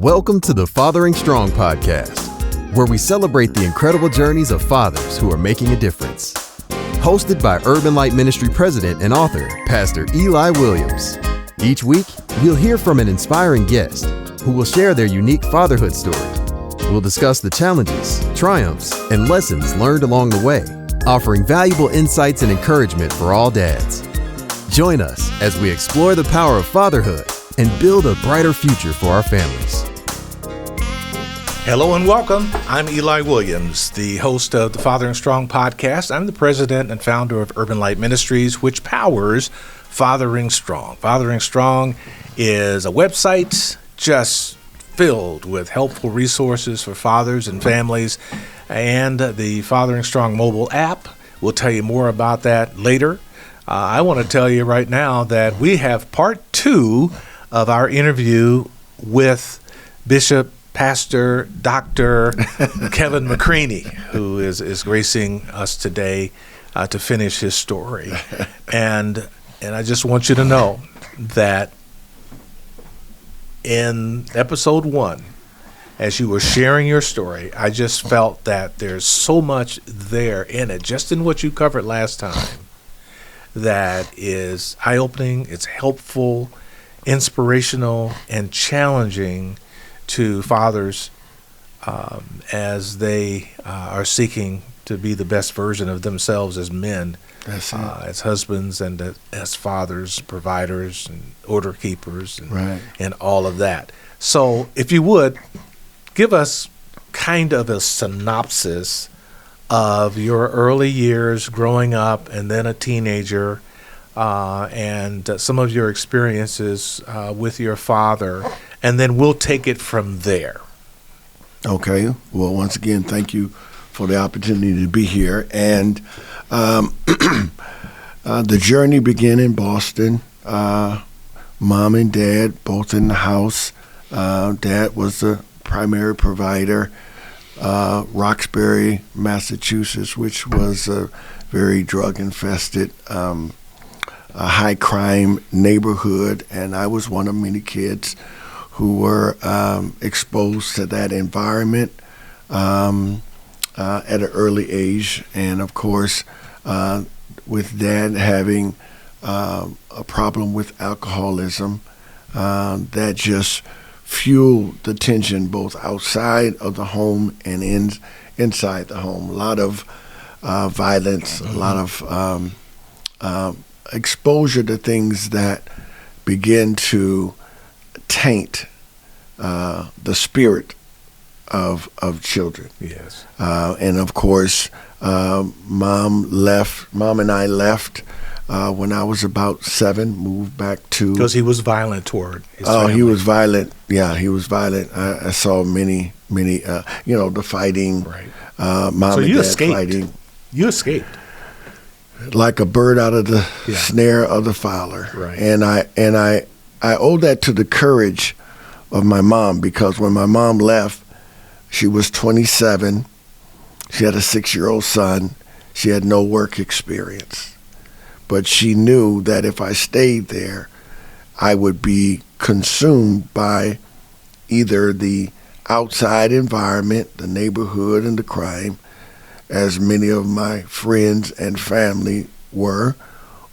Welcome to the Fathering Strong podcast, where we celebrate the incredible journeys of fathers who are making a difference. Hosted by Urban Light Ministry President and author, Pastor Eli Williams. Each week, we'll hear from an inspiring guest who will share their unique fatherhood story. We'll discuss the challenges, triumphs, and lessons learned along the way, offering valuable insights and encouragement for all dads. Join us as we explore the power of fatherhood and build a brighter future for our families. Hello and welcome. I'm Eli Williams, the host of the Fathering Strong podcast. I'm the president and founder of Urban Light Ministries, which powers Fathering Strong. Fathering Strong is a website just filled with helpful resources for fathers and families, and the Fathering Strong mobile app. We'll tell you more about that later. I want to tell you right now that we have part 2 of our interview with Bishop Pastor Dr. Kevin McCraney, who is gracing us today to finish his story. And I just want you to know that in episode 1, as you were sharing your story, I just felt that there's so much there in it, just in what you covered last time, that is eye-opening, it's helpful, inspirational, and challenging to fathers as they are seeking to be the best version of themselves as men, as husbands, and as fathers, providers, and order keepers, and all of that. So if you would, give us kind of a synopsis of your early years growing up and then a teenager, and some of your experiences with your father, and then we'll take it from there. Okay. Well, once again, thank you for the opportunity to be here. And the journey began in Boston. Mom and dad both in the house. Dad was the primary provider. Roxbury, Massachusetts, which was a very drug-infested, high crime neighborhood, and I was one of many kids who were exposed to that environment at an early age. And of course, with Dad having a problem with alcoholism, that just fueled the tension both outside of the home and inside the home. A lot of violence, a lot of exposure to things that begin to taint the spirit of children. Yes. And of course, Mom and I left when I was about 7, moved back to... Because he was violent toward his family. He was violent. Yeah, he was violent. I saw many, the fighting. Right. Mom so and you Dad escaped. fighting. You escaped. Like a bird out of the snare of the fowler. Right. And I owe that to the courage of my mom, because when my mom left, she was 27. She had a 6-year-old son. She had no work experience. But she knew that if I stayed there, I would be consumed by either the outside environment, the neighborhood, and the crime, as many of my friends and family were,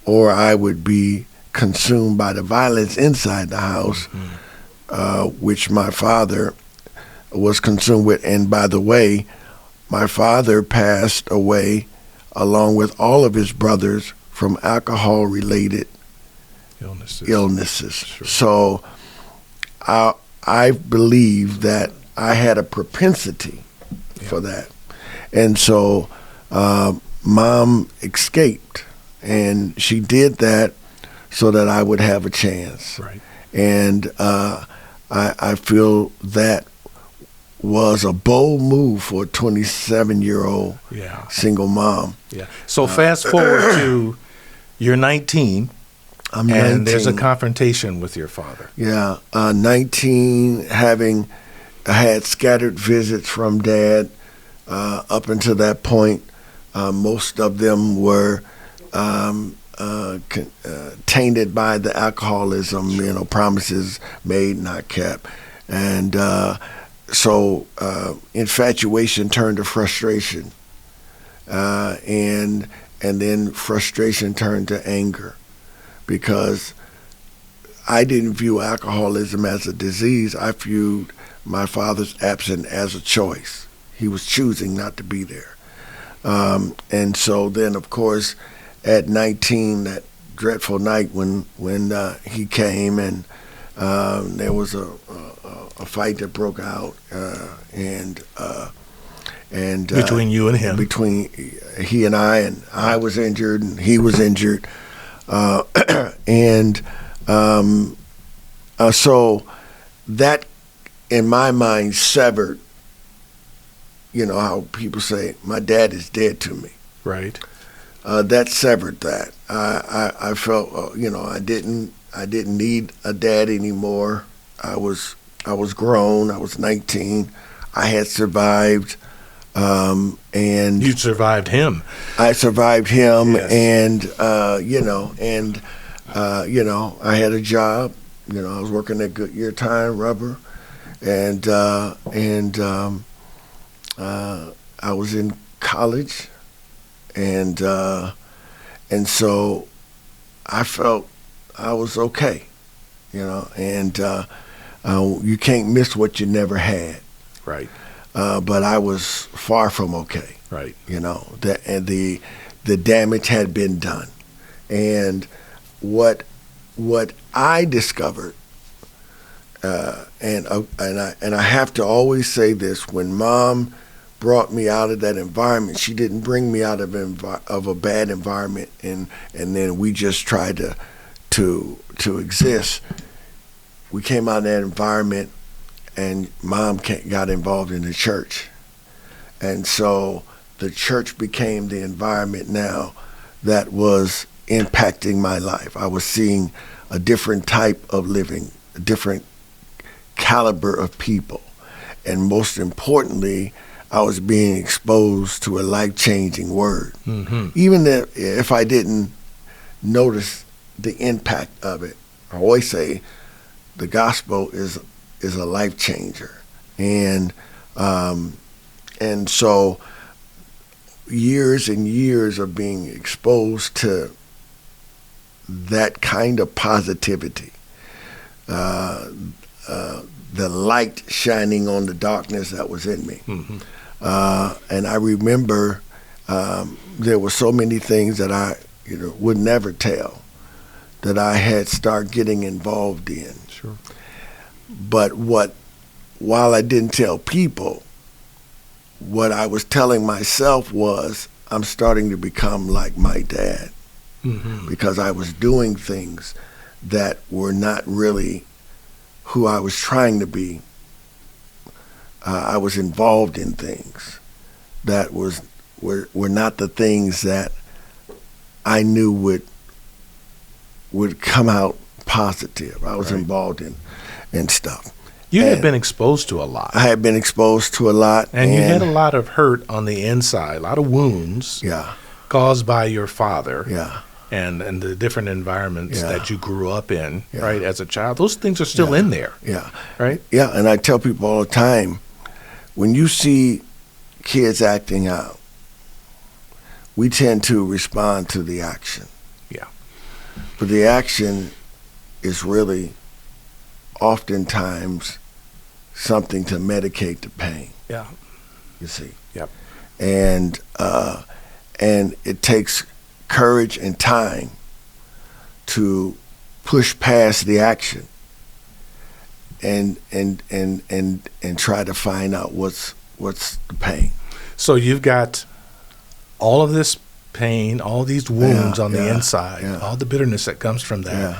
or I would be consumed by the violence inside the house, which my father was consumed with. And by the way, my father passed away along with all of his brothers from alcohol-related illnesses. Sure. So I believe that I had a propensity for that. And so Mom escaped, and she did that so that I would have a chance. Right. And I feel that was a bold move for a 27-year-old single mom. Yeah. So fast forward to you're 19. I'm 19. And there's a confrontation with your father. Yeah. 19, having had scattered visits from Dad. Up until that point, most of them were tainted by the alcoholism, promises made, not kept. And so infatuation turned to frustration, and then frustration turned to anger, because I didn't view alcoholism as a disease. I viewed my father's absence as a choice. He was choosing not to be there. And so then, of course, at 19, that dreadful night when he came, and there was a fight that broke out, and between you and him, between he and I was injured and he was injured, and so that, in my mind, severed. You know how people say, "My dad is dead to me." right? That severed that. I felt, I didn't need a dad anymore. I was grown. I was 19. I had survived, and You survived him. I survived him, Yes. and I had a job. I was working at Goodyear Tire and Rubber, and I was in college, and so I felt I was okay, and you can't miss what you never had. Right. But I was far from okay. Right. The damage had been done, and what I discovered, and I have to always say this: when Mom brought me out of that environment, she didn't bring me out of a bad environment, and then we just tried to exist. We came out of that environment, and Mom got involved in the church, and so the church became the environment now that was impacting my life. I was seeing a different type of living, a different caliber of people, and most importantly, I was being exposed to a life-changing word. Mm-hmm. Even if I didn't notice the impact of it, I always say the gospel is a life changer, and so years and years of being exposed to that kind of positivity, the light shining on the darkness that was in me. Mm-hmm. And I remember there were so many things that I would never tell that I had started getting involved in. Sure. But while I didn't tell people, what I was telling myself was, I'm starting to become like my dad. Mm-hmm. Because I was doing things that were not really who I was trying to be. I was involved in things that were not the things that I knew would come out positive. I was Right. involved in stuff. You had And been exposed to a lot. I had been exposed to a lot. And you had a lot of hurt on the inside, a lot of wounds Yeah, caused by your father yeah. and the different environments Yeah. that you grew up in, Yeah. right, as a child. Those things are still Yeah. in there, Yeah. right? Yeah, and I tell people all the time, when you see kids acting out, we tend to respond to the action. Yeah. But the action is really oftentimes something to medicate the pain, Yeah. you see. Yep. And it takes courage and time to push past the action and try to find out what's the pain. So you've got all of this pain, all these wounds Yeah, on the yeah, inside, yeah. all the bitterness that comes from that. Yeah.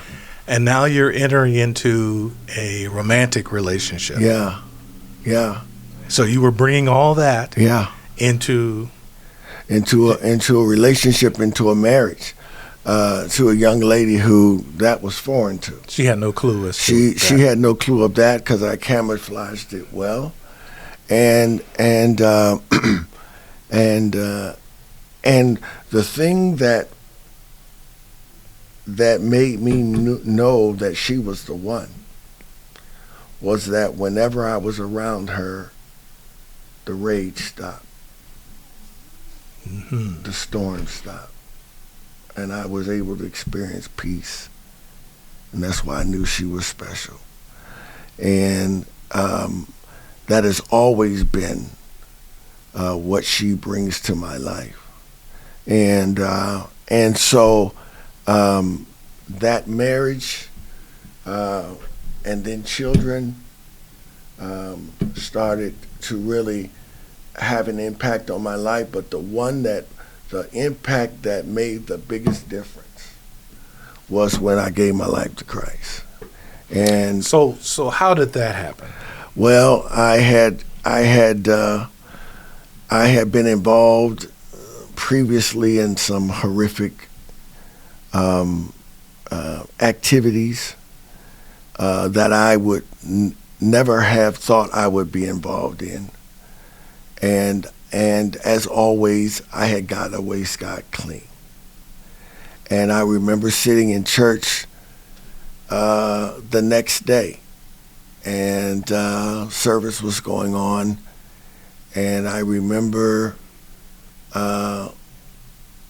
And now you're entering into a romantic relationship. Yeah. Yeah. So you were bringing all that Yeah. into Into a relationship, into a marriage, to a young lady who that was foreign to. she had no clue as to She that. had no clue of that because I camouflaged it well, and the thing that made me know that she was the one was that whenever I was around her, the rage stopped. Mm-hmm. The storm stopped. And I was able to experience peace. And that's why I knew she was special. And that has always been what she brings to my life. And so that marriage and then children started to really have an impact on my life, but the impact that made the biggest difference was when I gave my life to Christ. And so how did that happen? Well, I had been involved previously in some horrific activities that I would never have thought I would be involved in. And as always, I had got away scot-clean. And I remember sitting in church the next day, and service was going on, and I remember the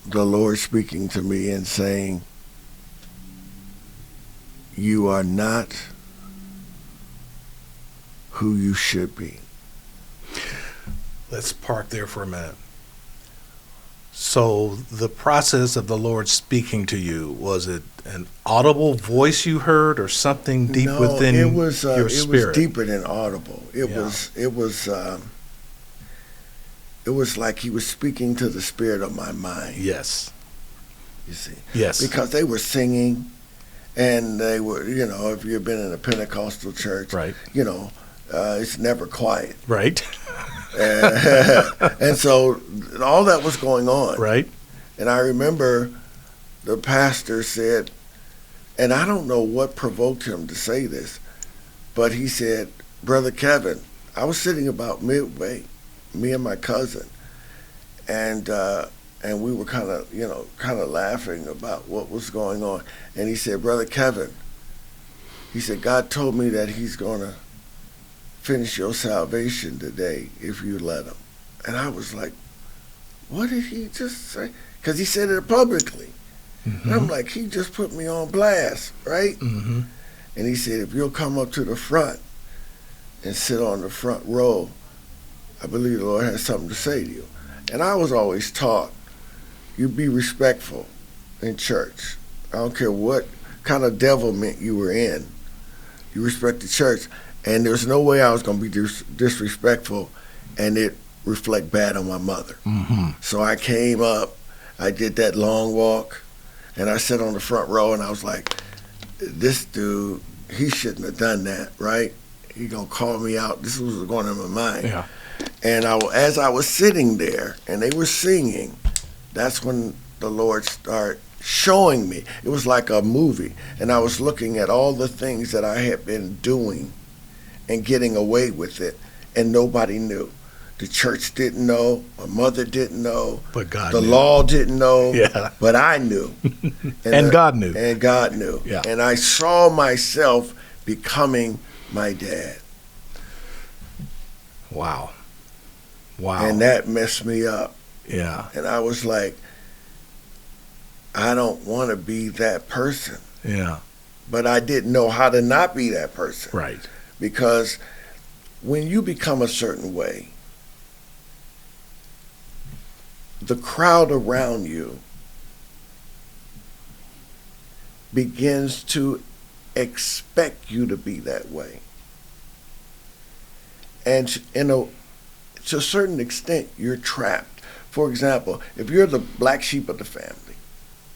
Lord speaking to me and saying, "You are not who you should be." Let's park there for a minute. So the process of the Lord speaking to you, was it an audible voice you heard or something deep within your spirit? It was deeper than audible. It was like he was speaking to the spirit of my mind. Yes. You see? Yes. Because they were singing, and they were, if you've been in a Pentecostal church, right, it's never quiet. Right. And so all that was going on. Right. And I remember the pastor said, and I don't know what provoked him to say this, but he said, "Brother Kevin," I was sitting about midway, me and my cousin, and we were kind of laughing about what was going on. And he said, "Brother Kevin," he said, "God told me that he's going to finish your salvation today if you let him." And I was like, what did he just say? Because he said it publicly. Mm-hmm. And I'm like, he just put me on blast, right? Mm-hmm. And he said, "If you'll come up to the front and sit on the front row, I believe the Lord has something to say to you." And I was always taught, you be respectful in church. I don't care what kind of devilment you were in. You respect the church. And there's no way I was going to be disrespectful and it reflect bad on my mother. Mm-hmm. So I came up, I did that long walk, and I sat on the front row, and I was like, this dude, he shouldn't have done that, right? He going to call me out. This was going in my mind. Yeah. And as I was sitting there and they were singing, that's when the Lord started showing me. It was like a movie, and I was looking at all the things that I had been doing and getting away with it, and nobody knew. The church didn't know, my mother didn't know, but God the knew. law didn't know, yeah, but I knew. And God knew. And God knew. Yeah. And I saw myself becoming my dad. Wow. And that messed me up. Yeah. And I was like, I don't want to be that person. Yeah. But I didn't know how to not be that person. Right. Because when you become a certain way, the crowd around you begins to expect you to be that way. And to a certain extent, you're trapped. For example, if you're the black sheep of the family,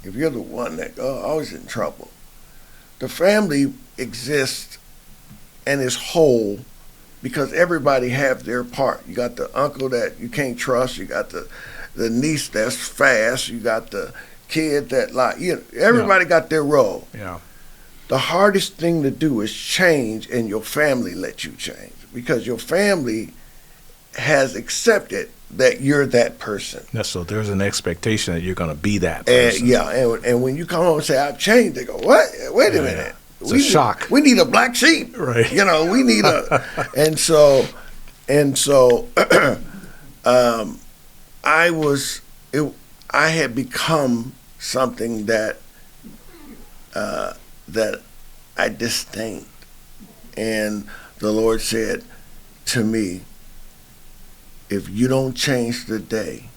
if you're the one that always in trouble, the family exists and is whole because everybody have their part. You got the uncle that you can't trust, you got the niece that's fast, you got the kid that everybody got their role. Yeah. The hardest thing to do is change, and your family let you change because your family has accepted that you're that person. So there's an expectation that you're going to be that person. And when you come home and say, "I've changed," they go, "What? Wait a minute. a shock. We need a black sheep. Right. You know, we need a, and so, I had become something that I disdained. And the Lord said to me, if you don't change today,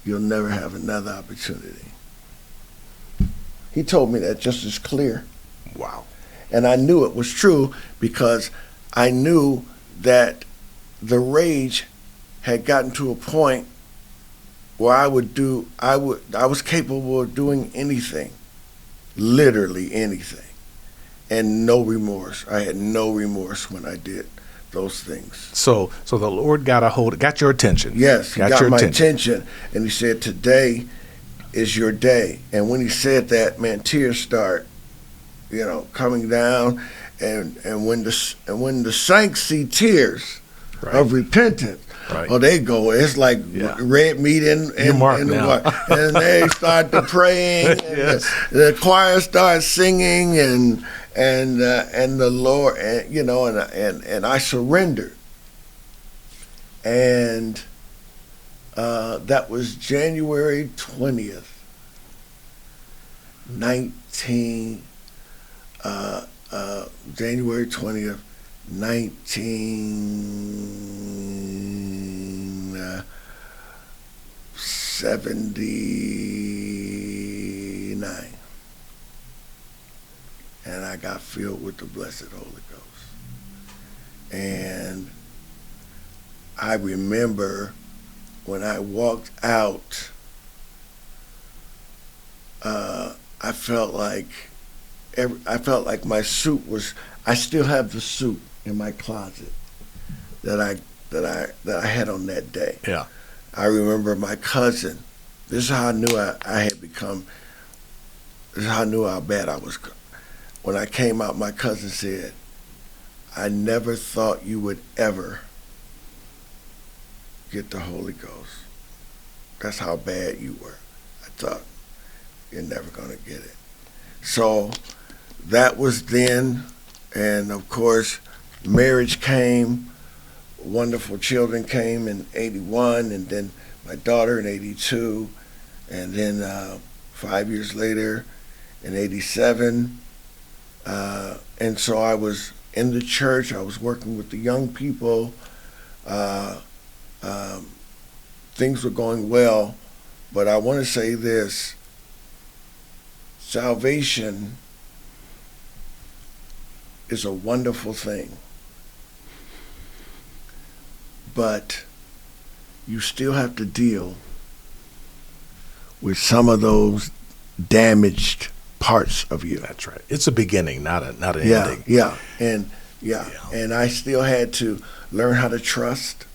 you'll never have another opportunity. He told me that just as clear. Wow. And I knew it was true because I knew that the rage had gotten to a point where I was capable of doing anything, literally anything, and no remorse. I had no remorse when I did those things. So the Lord got your attention. Yes, he got my attention, and he said, today is your day. And when he said that, man, tears start, coming down, and when the saints see tears of repentance, oh, they go. It's like red meat and they start to praying, and the choir starts singing, and the Lord, and I surrendered, and that was January 20th, 1979. And I got filled with the blessed Holy Ghost. And I remember when I walked out, I felt like my suit was. I still have the suit in my closet that I had on that day. Yeah. I remember my cousin. This is how I knew I had become. This is how I knew how bad I was. When I came out, my cousin said, "I never thought you would ever get the Holy Ghost. That's how bad you were. I thought you're never gonna get it." So that was then, and of course, marriage came. Wonderful children came in 81, and then my daughter in 82, and then 5 years later in 87. And so I was in the church. I was working with the young people. Things were going well, but I want to say this: salvation is a wonderful thing, but you still have to deal with some of those damaged parts of you. That's right. It's a beginning, not an ending. Yeah, and I still had to learn how to trust.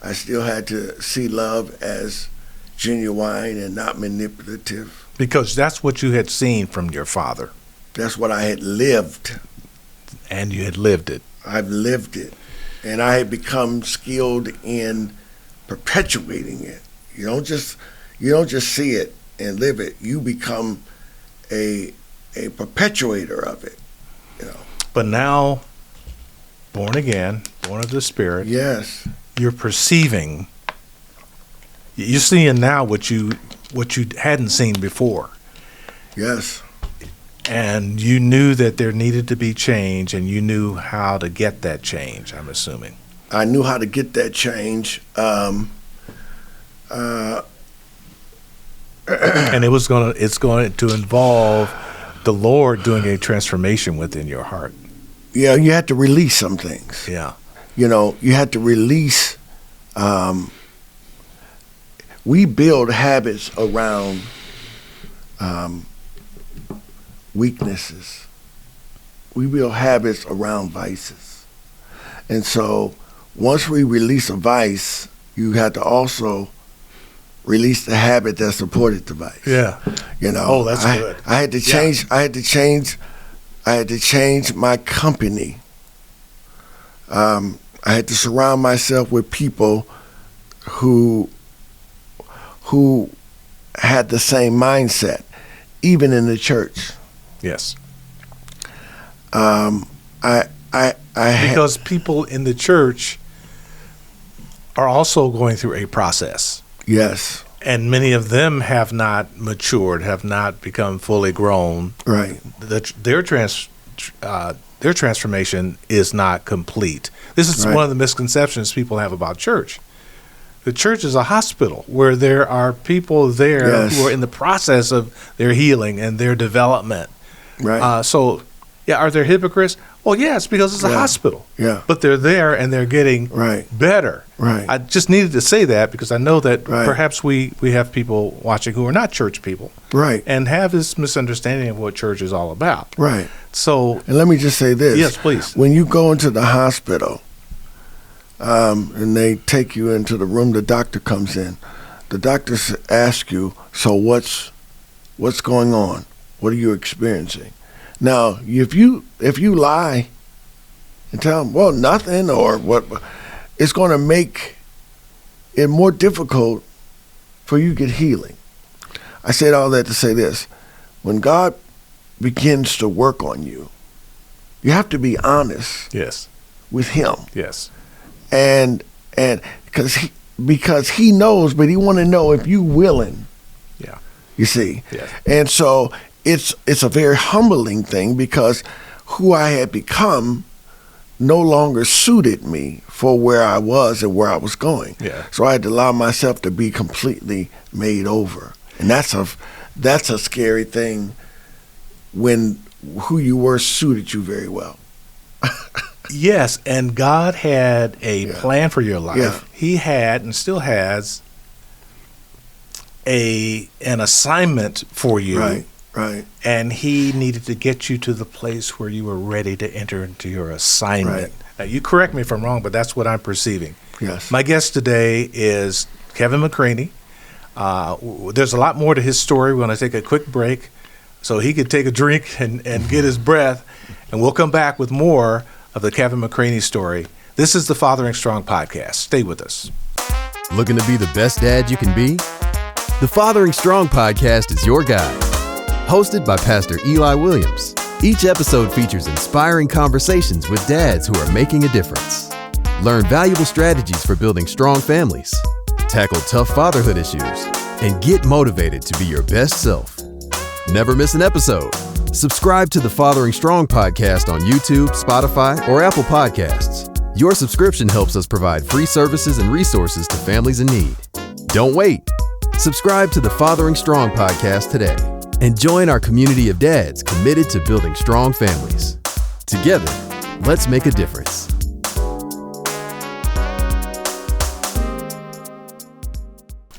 I still had to see love as genuine and not manipulative. Because that's what you had seen from your father. That's what I had lived. And you had lived it. I've lived it. And I had become skilled in perpetuating it. You don't just see it and live it. You become a perpetuator of it. But now, born again, born of the Spirit. Yes. You're perceiving. You're seeing now what you hadn't seen before. Yes. And you knew that there needed to be change, and you knew how to get that change, I'm assuming. I knew how to get that change. And it's going to involve the Lord doing a transformation within your heart. Yeah, you had to release some things. Yeah. You had to release. We build habits around weaknesses. We build habits around vices. And so once we release a vice, you had to also release the habit that supported the vice. Yeah. Oh, that's good. I had to change. Yeah. I had to change my company. I had to surround myself with people who had the same mindset, even in the church. Yes. Because people in the church are also going through a process. Yes. And many of them have not matured, have not become fully grown. Right. Their transformation is not complete. This is one of the misconceptions people have about church. The church is a hospital where there are people there who are in the process of their healing and their development. Right. Are there hypocrites? Well, yes, because it's a hospital. Yeah. But they're there and they're getting better. Right. I just needed to say that because I know that perhaps we have people watching who are not church people. Right. And have this misunderstanding of what church is all about. Right. So. And let me just say this. Yes, please. When you go into the hospital and they take you into the room, the doctor comes in. The doctor asks you, so what's going on? What are you experiencing? Now, if you lie and tell them, well, nothing, or what, it's going to make it more difficult for you to get healing. I said all that to say this. When God begins to work on you, you have to be honest with him. Yes. And because he knows, but he want to know if you willing. Yeah. You see? Yes. And so it's a very humbling thing because who I had become no longer suited me for where I was and where I was going. Yeah. So I had to allow myself to be completely made over. And that's a scary thing when who you were suited you very well. Yes, and God had a plan for your life. Yeah. He had and still has an assignment for you. Right. And he needed to get you to the place where you were ready to enter into your assignment. Right. Now, you correct me if I'm wrong, but that's what I'm perceiving. Yes. My guest today is Kevin McCraney. There's a lot more to his story. We're going to take a quick break so he could take a drink and get his breath, and we'll come back with more of the Kevin McCraney story. This is the Fathering Strong podcast. Stay with us. Looking to be the best dad you can be? The Fathering Strong podcast is your guide. Hosted by Pastor Eli Williams, each episode features inspiring conversations with dads who are making a difference. Learn valuable strategies for building strong families, tackle tough fatherhood issues, and get motivated to be your best self. Never miss an episode. Subscribe to the Fathering Strong podcast on YouTube, Spotify, or Apple Podcasts. Your subscription helps us provide free services and resources to families in need. Don't wait. Subscribe to the Fathering Strong podcast today and join our community of dads committed to building strong families. Together, let's make a difference.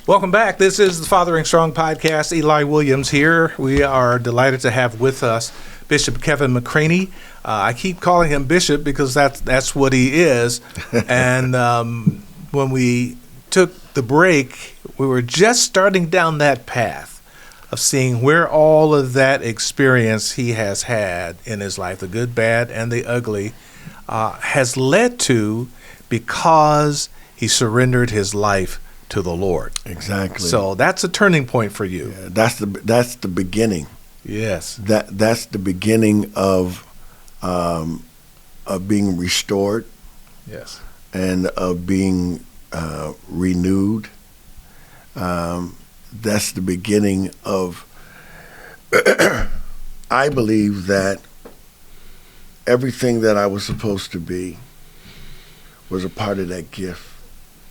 Welcome back. This is the Fathering Strong podcast. Eli Williams here. We are delighted to have with us Bishop Kevin McCraney. I keep calling him Bishop because that's what he is. And when we took the break, we were just starting down that path of seeing where all of that experience he has had in his life, the good, bad, and the ugly, has led to because he surrendered his life to the Lord. Exactly. So that's a turning point for you. Yeah, that's the beginning. Yes. That's the beginning of being restored. Yes. And of being renewed. That's the beginning of, I believe that everything that I was supposed to be was a part of that gift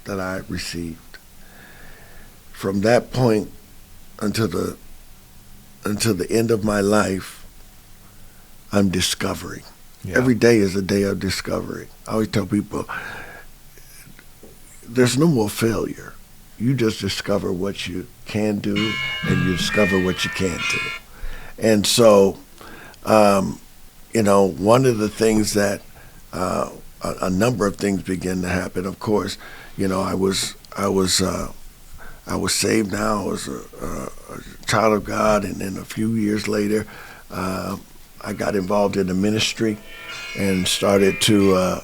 that I received. From that point until the end of my life, I'm discovering. Yeah. Every day is a day of discovery. I always tell people, there's no more failure. You just discover what you can do, and you discover what you can't do. And so, one of the things that a number of things began to happen. Of course, I was saved now. I was a child of God, and then a few years later, I got involved in the ministry and started to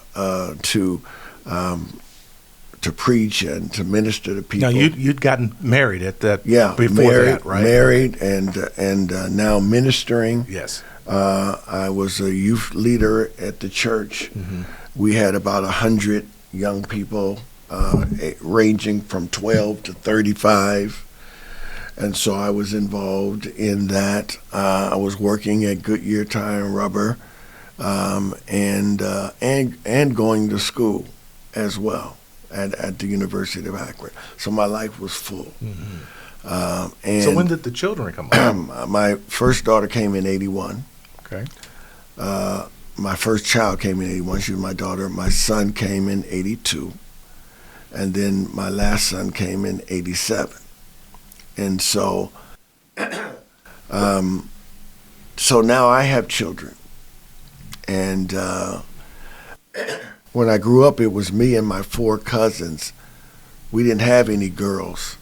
preach and to minister to people. Now you'd gotten married at that. Yeah, before that, right? Married and now ministering. Yes. I was a youth leader at the church. We had about 100 young people, ranging from 12 to 35. And so I was involved in that. I was working at Goodyear Tire and Rubber, and going to school as well at the University of Akron. So my life was full. And so when did the children come along? My first daughter came in 81. Okay. My first child came in 81. She was my daughter. My son came in 82. And then my last son came in 87. And so, so now I have children. And when I grew up, it was me and my 4 cousins. We didn't have any girls.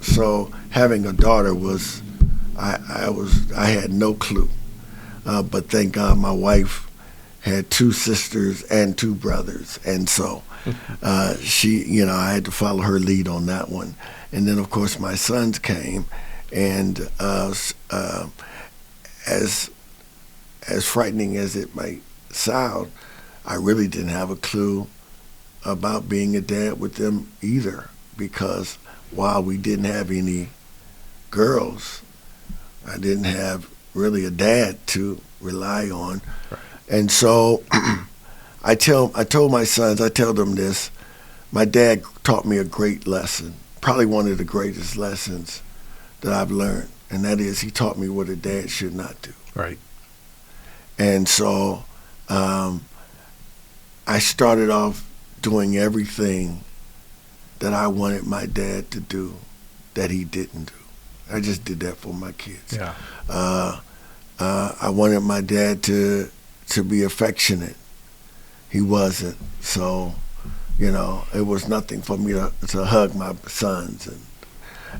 So having a daughter was, I had no clue. But thank God my wife had 2 sisters and 2 brothers. And so she, I had to follow her lead on that one. And then, of course, my sons came, and as frightening as it might sound, I really didn't have a clue about being a dad with them either, because while we didn't have any girls, I didn't have really a dad to rely on. Right. And so I told my sons, I tell them this, my dad taught me a great lesson. Probably one of the greatest lessons that I've learned, and that is he taught me what a dad should not do. Right. And so I started off doing everything that I wanted my dad to do that he didn't do. I just did that for my kids. Yeah. I wanted my dad to be affectionate. He wasn't. So it was nothing for me to hug my sons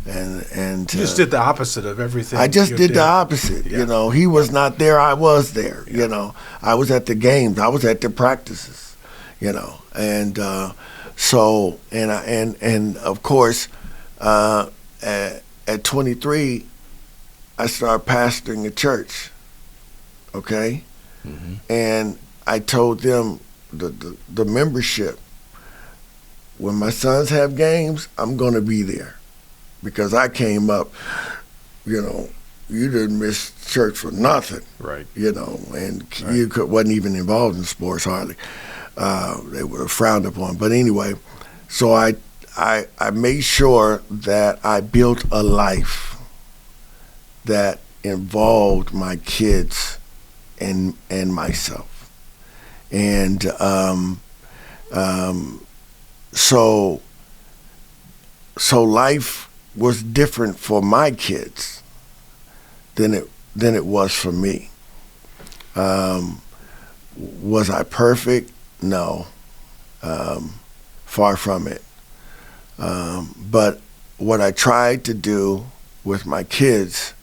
and you just did the opposite of everything. I just did the opposite. Yeah. He was not there. I was there. Yeah. I was at the games. I was at the practices. And so and of course, at 23, I started pastoring a church. Okay, and I told them the membership, when my sons have games, I'm going to be there, because I came up, you didn't miss church for nothing. Right. And you wasn't even involved in sports hardly. They were frowned upon. But anyway, so I made sure that I built a life that involved my kids and myself. And so life was different for my kids than it was for me. Was I perfect? No, far from it. But what I tried to do with my kids,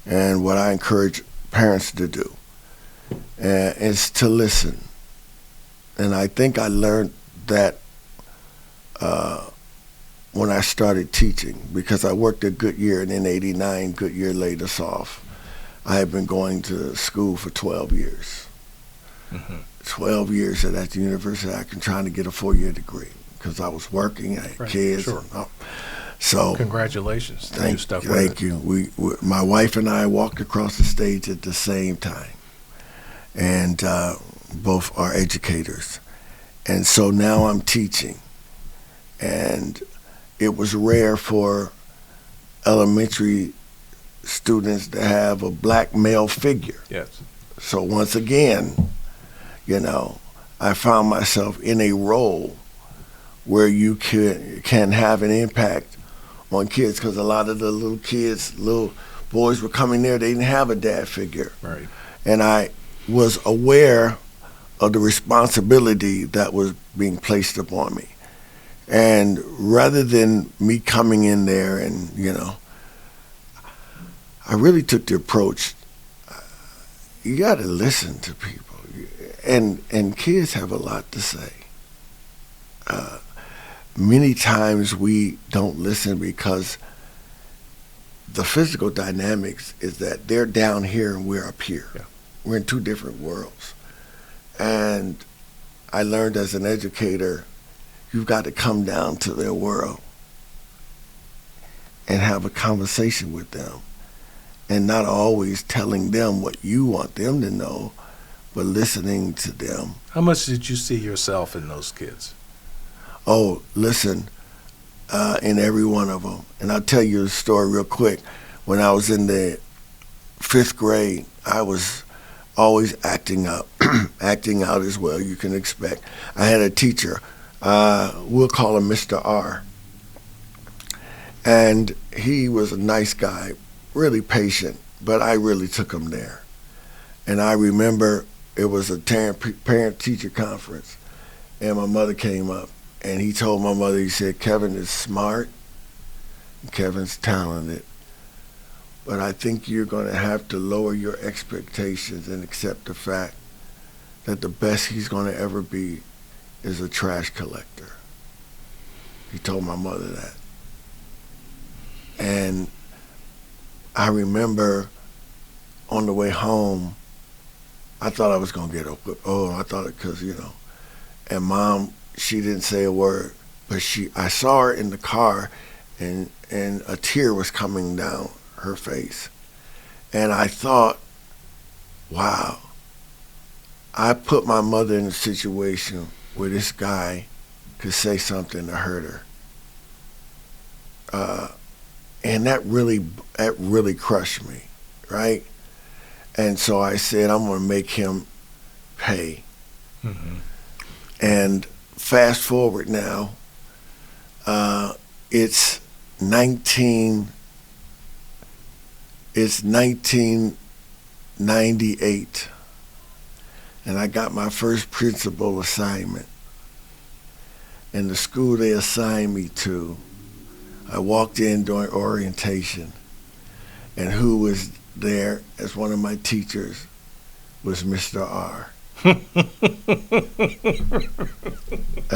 and what I encourage parents to do, is to listen. And I think I learned that when I started teaching, because I worked at Goodyear, and in '89, Goodyear laid us off. I had been going to school for 12 years. 12 years at the University of Akron, trying to get a 4-year degree, because I was working, I had kids. Sure. So congratulations. Thank you. We, my wife and I walked across the stage at the same time, and both are educators. And so now I'm teaching, and it was rare for elementary students to have a black male figure. Yes. So once again, I found myself in a role where you can have an impact on kids, because a lot of the little boys were coming there, they didn't have a dad figure. Right. And I was aware of the responsibility that was being placed upon me. And rather than me coming in there and, I really took the approach, you got to listen to people. And kids have a lot to say. Many times we don't listen because the physical dynamics is that they're down here and we're up here. Yeah. We're in two different worlds. And I learned as an educator, you've got to come down to their world and have a conversation with them, and not always telling them what you want them to know, but listening to them. How much did you see yourself in those kids? Oh, listen, in every one of them. And I'll tell you a story real quick. When I was in the 5th grade, I was always acting up, acting out as well, you can expect. I had a teacher, we'll call him Mr. R. And he was a nice guy, really patient, but I really took him there. And I remember it was a parent-teacher conference, and my mother came up, and he told my mother, he said, Kevin is smart, and Kevin's talented, but I think you're going to have to lower your expectations and accept the fact that the best he's going to ever be is a trash collector. He told my mother that. And I remember on the way home, I thought I was going to get a whip. Oh, I thought it because, And Mom, she didn't say a word, but I saw her in the car, and a tear was coming down her face. And I thought, wow, I put my mother in a situation where this guy could say something to hurt her. And that really crushed me, right? And so I said, I'm going to make him pay. Mm-hmm. And fast forward now, it's 1998, and I got my first principal assignment. And the school they assigned me to, I walked in during orientation, and who was there as one of my teachers was Mr. R. And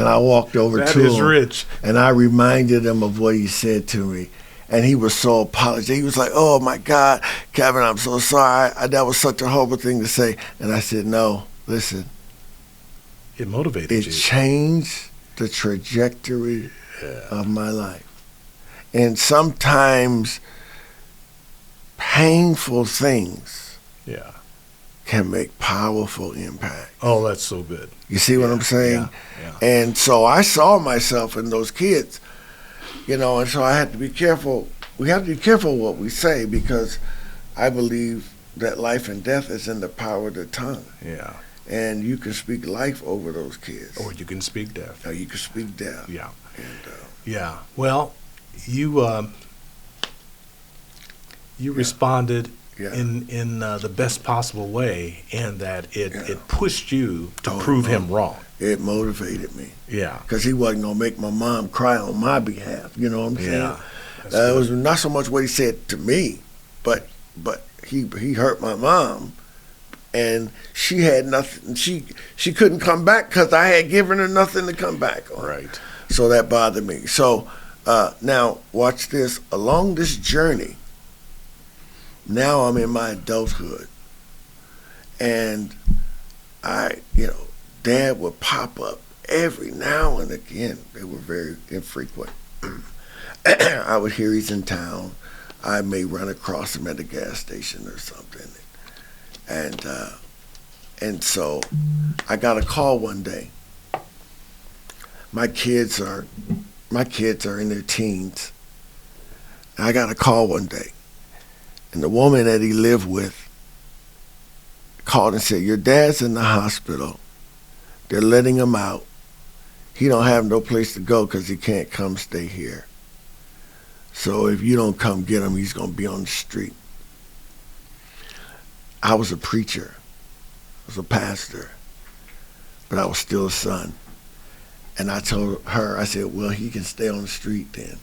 I walked over to him. That is rich. And I reminded him of what he said to me. And he was so apologetic. He was like, oh, my God, Kevin, I'm so sorry. That was such a horrible thing to say. And I said, no, listen. It motivated you. It changed the trajectory of my life. And sometimes painful things can make powerful impact. Oh, that's so good. You see what I'm saying? Yeah. And so I saw myself in those kids, and so I had to be careful. We have to be careful what we say, because I believe that life and death is in the power of the tongue. Yeah. And you can speak life over those kids. Or you can speak death. Or you can speak death. Yeah. And, Well, you responded in the best possible way, and that it pushed you to prove him wrong. It motivated me. Yeah. Because he wasn't going to make my mom cry on my behalf. You know what I'm saying? Yeah. It was not so much what he said to me, but he hurt my mom, and she had nothing. She couldn't come back because I had given her nothing to come back on. Right. So that bothered me. So now watch this. Along this journey, now I'm in my adulthood, and Dad would pop up every now and again. They were very infrequent. I would hear he's in town. I may run across him at a gas station or something. And so I got a call one day. My kids are in their teens. I got a call one day. And the woman that he lived with called and said, your dad's in the hospital. They're letting him out. He don't have no place to go because he can't come stay here. So if you don't come get him, he's going to be on the street. I was a preacher. I was a pastor. But I was still a son. And I told her, I said, well, he can stay on the street then,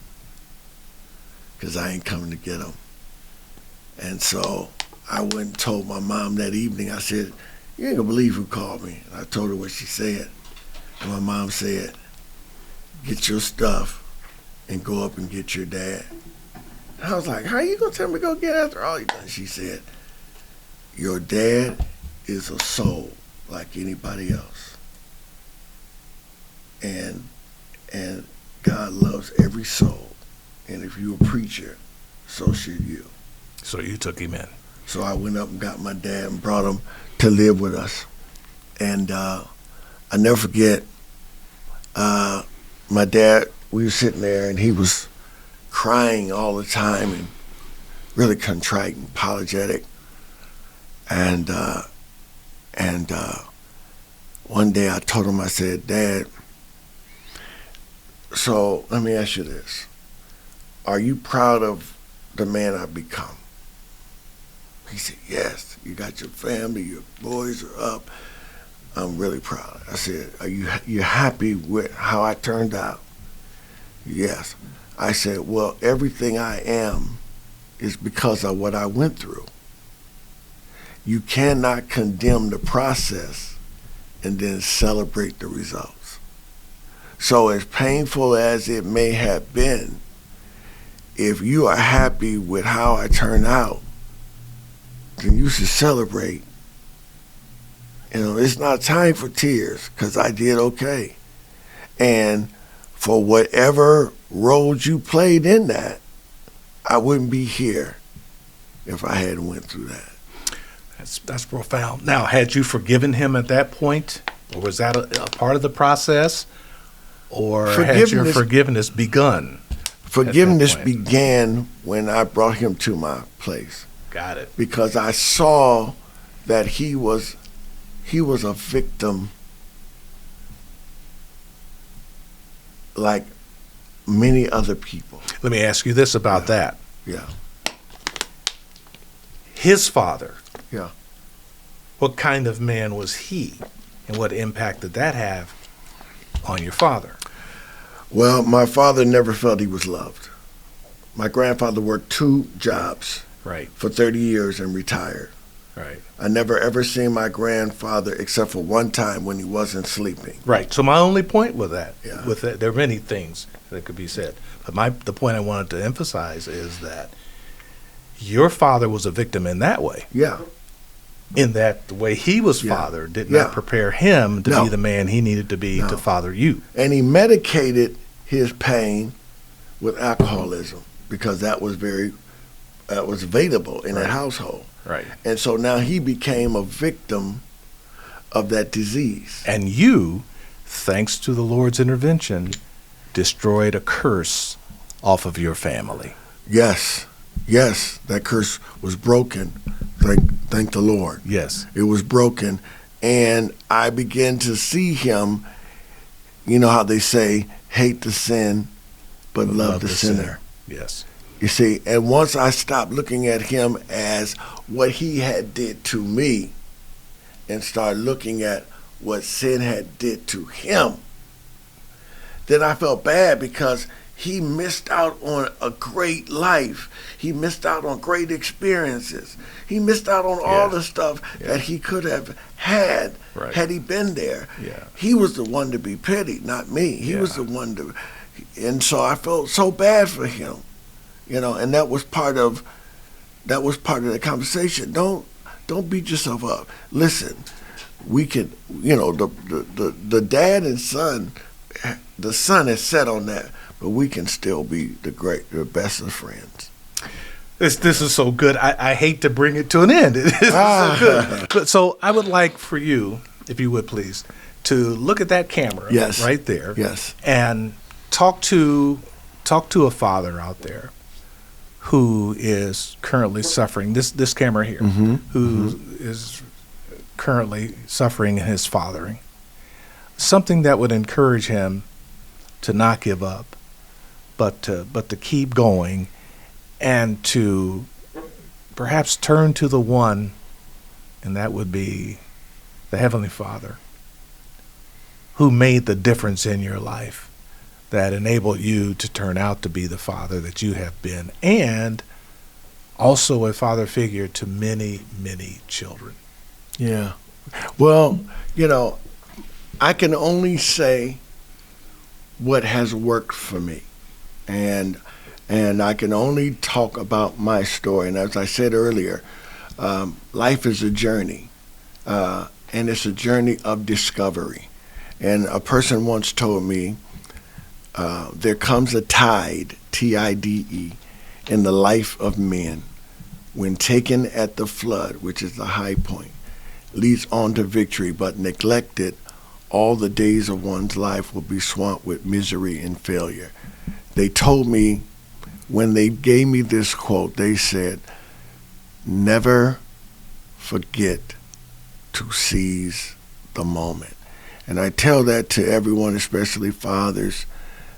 because I ain't coming to get him. And so I went and told my mom that evening. I said, you ain't gonna believe who called me. And I told her what she said. And my mom said, get your stuff and go up and get your dad. And I was like, how you going to tell me to go get after all you done? She said, your dad is a soul like anybody else. And God loves every soul. And if you're a preacher, so should you. So you took him in. So I went up and got my dad and brought him to live with us. And I never forget, my dad, we were sitting there and he was crying all the time and really contrite and apologetic. And one day I told him, I said, Dad, so let me ask you this. Are you proud of the man I've become? He said, yes. You got your family, your boys are up. I'm really proud. I said, are you happy with how I turned out? Yes. I said, well, everything I am is because of what I went through. You cannot condemn the process and then celebrate the results. So as painful as it may have been, if you are happy with how I turned out, then you should celebrate. You know, it's not time for tears because I did okay. And for whatever roles you played in that, I wouldn't be here if I hadn't went through that. That's profound. Now, had you forgiven him at that point, or was that a part of the process, or had your forgiveness begun? Forgiveness began when I brought him to my place. Got it. Because I saw that he was a victim like many other people. Let me ask you this about that. Yeah. His father. Yeah. What kind of man was he, and what impact did that have on your father? Well, my father never felt he was loved. My grandfather worked 2 jobs for 30 years and retired. Right. I never ever seen my grandfather except for one time when he wasn't sleeping. Right. So my only point with that, Yeah. there are many things that could be said, but the point I wanted to emphasize is that your father was a victim in that way. Yeah. In that the way he was fathered did not prepare him to be the man he needed to be to father you. And he medicated his pain with alcoholism because that was available in that household. Right. And so now he became a victim of that disease. And you, thanks to the Lord's intervention, destroyed a curse off of your family. Yes. Yes, that curse was broken. Thank the Lord. Yes. It was broken. And I began to see him, you know how they say, hate the sin, but love the sinner. Yes. You see, and once I stopped looking at him as what he had did to me and started looking at what sin had did to him, then I felt bad because he missed out on a great life. He missed out on great experiences. He missed out on all the stuff that he could have had had he been there. Yeah. He was the one to be pitied, not me. He was the one to, and so I felt so bad for him, you know. And that was part of the conversation. Don't beat yourself up. Listen, we can, you know, the dad and son, the son is set on that. But we can still be the best of friends. This is so good. I hate to bring it to an end. This is so good. But so I would like for you, if you would please, to look at that camera right there. Yes. And talk to a father out there who is currently suffering. This camera here, who is currently suffering in his fathering. Something that would encourage him to not give up, but to keep going, and to perhaps turn to the one, and that would be the Heavenly Father, who made the difference in your life that enabled you to turn out to be the father that you have been, and also a father figure to many, many children. Yeah. Well, you know, I can only say what has worked for me. And And I can only talk about my story. And as I said earlier, life is a journey, and it's a journey of discovery. And a person once told me, there comes a tide, Tide, in the life of men, when taken at the flood, which is the high point, leads on to victory, but neglected, all the days of one's life will be swamped with misery and failure. They told me, when they gave me this quote, they said, never forget to seize the moment. And I tell that to everyone, especially fathers.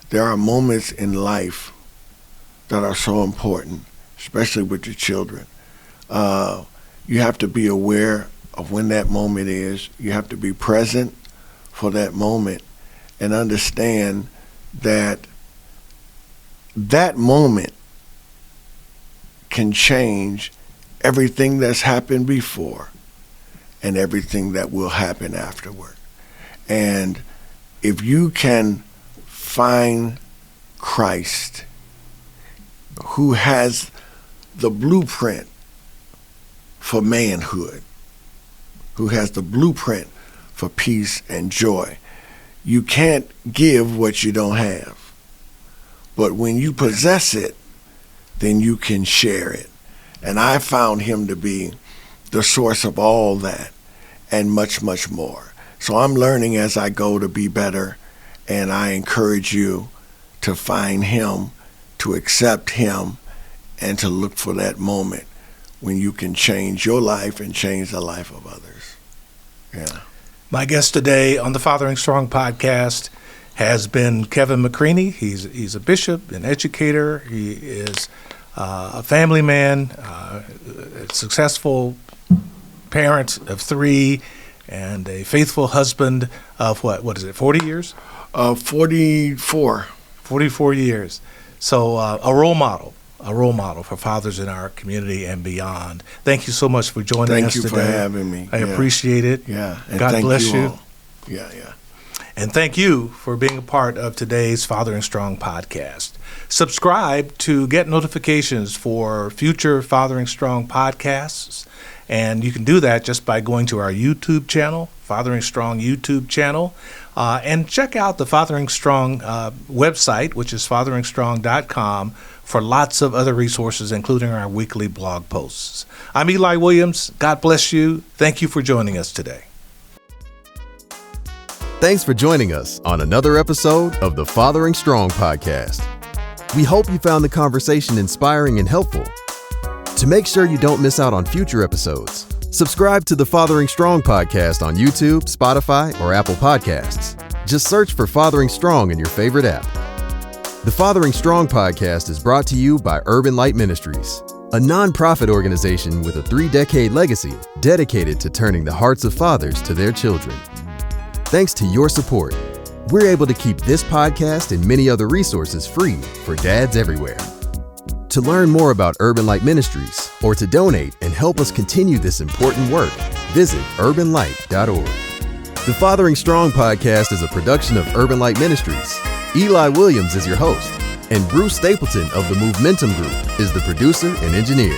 There are moments in life that are so important, especially with your children. You have to be aware of when that moment is. You have to be present for that moment and understand that that moment can change everything that's happened before and everything that will happen afterward. And if you can find Christ, who has the blueprint for manhood, who has the blueprint for peace and joy, you can't give what you don't have. But when you possess it, then you can share it. And I found him to be the source of all that and much, much more. So I'm learning as I go to be better, and I encourage you to find him, to accept him, and to look for that moment when you can change your life and change the life of others. Yeah. My guest today on the Fathering Strong podcast has been Kevin McCraney. He's a bishop, an educator. He is a family man, a successful parent of 3, and a faithful husband of what is it, 40 years? 44. 44 years. So a role model for fathers in our community and beyond. Thank you so much for joining us today. Thank you for having me. I appreciate it. Yeah. And God bless you. Yeah. And thank you for being a part of today's Fathering Strong podcast. Subscribe to get notifications for future Fathering Strong podcasts. And you can do that just by going to our YouTube channel, Fathering Strong YouTube channel, and check out the Fathering Strong website, which is fatheringstrong.com, for lots of other resources, including our weekly blog posts. I'm Eli Williams. God bless you. Thank you for joining us today. Thanks for joining us on another episode of the Fathering Strong podcast. We hope you found the conversation inspiring and helpful. To make sure you don't miss out on future episodes, subscribe to the Fathering Strong podcast on YouTube, Spotify, or Apple Podcasts. Just search for Fathering Strong in your favorite app. The Fathering Strong podcast is brought to you by Urban Light Ministries, a nonprofit organization with a 3-decade legacy dedicated to turning the hearts of fathers to their children. Thanks to your support, we're able to keep this podcast and many other resources free for dads everywhere. To learn more about Urban Light Ministries or to donate and help us continue this important work, visit urbanlight.org. The Fathering Strong podcast is a production of Urban Light Ministries. Eli Williams is your host, and Bruce Stapleton of the Momentum Group is the producer and engineer.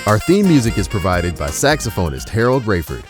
Our theme music is provided by saxophonist Harold Rayford.